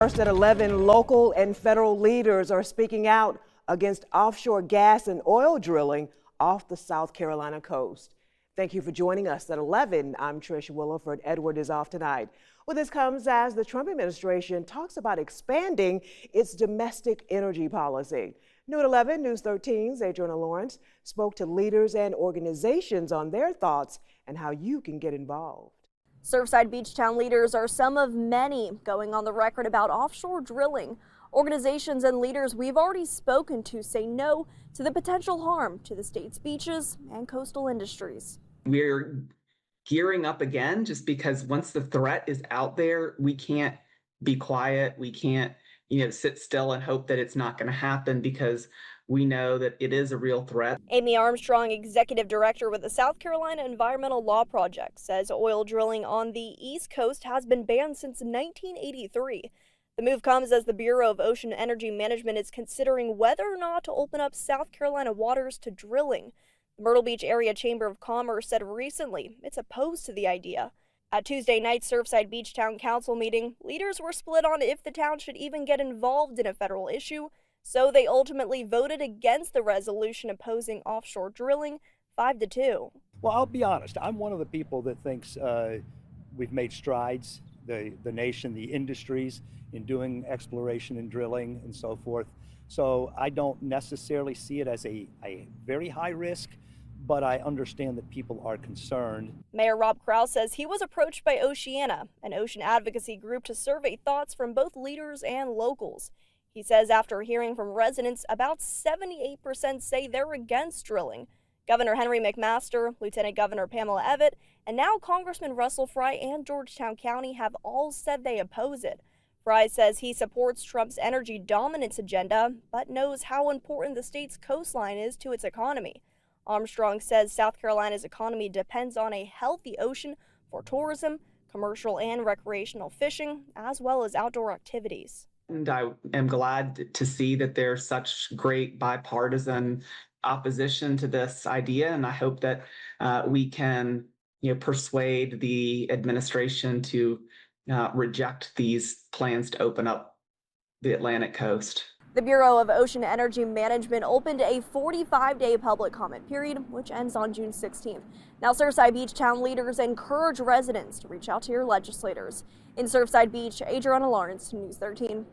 First at 11, local and federal leaders are speaking out against offshore gas and oil drilling off the South Carolina coast. Thank you for joining us at 11. I'm Trish Williford. Edward is off tonight. Well, this comes as the Trump administration talks about expanding its domestic energy policy. New at 11, News 13's Adriana Lawrence spoke to leaders and organizations on their thoughts and how you can get involved. Surfside Beach Town leaders are some of many going on the record about offshore drilling. Organizations and leaders we've already spoken to say no to the potential harm to the state's beaches and coastal industries. We're gearing up again just because once the threat is out there, we can't be quiet. We can't, sit still and hope that it's not going to happen because we know that it is a real threat. Amy Armstrong, executive director with the South Carolina Environmental Law Project, says oil drilling on the East Coast has been banned since 1983. The move comes as the Bureau of Ocean Energy Management is considering whether or not to open up South Carolina waters to drilling. The Myrtle Beach Area Chamber of Commerce said recently it's opposed to the idea. At Tuesday night's Surfside Beach Town Council meeting, leaders were split on if the town should even get involved in a federal issue, so they ultimately voted against the resolution opposing offshore drilling 5-2. Well, I'll be honest, I'm one of the people that thinks we've made strides, the nation, the industries, in doing exploration and drilling and so forth. So I don't necessarily see it as a very high risk, but I understand that people are concerned. Mayor Rob Krause says he was approached by Oceana, an ocean advocacy group, to survey thoughts from both leaders and locals. He says after hearing from residents, about 78% say they're against drilling. Governor Henry McMaster, Lieutenant Governor Pamela Evette, and now Congressman Russell Fry and Georgetown County have all said they oppose it. Fry says he supports Trump's energy dominance agenda, but knows how important the state's coastline is to its economy. Armstrong says South Carolina's economy depends on a healthy ocean for tourism, commercial and recreational fishing, as well as outdoor activities. And I am glad to see that there's such great bipartisan opposition to this idea, and I hope that we can, persuade the administration to reject these plans to open up the Atlantic coast. The Bureau of Ocean Energy Management opened a 45-day public comment period, which ends on June 16th. Now, Surfside Beach Town leaders encourage residents to reach out to your legislators. In Surfside Beach, Adriana Lawrence, News 13.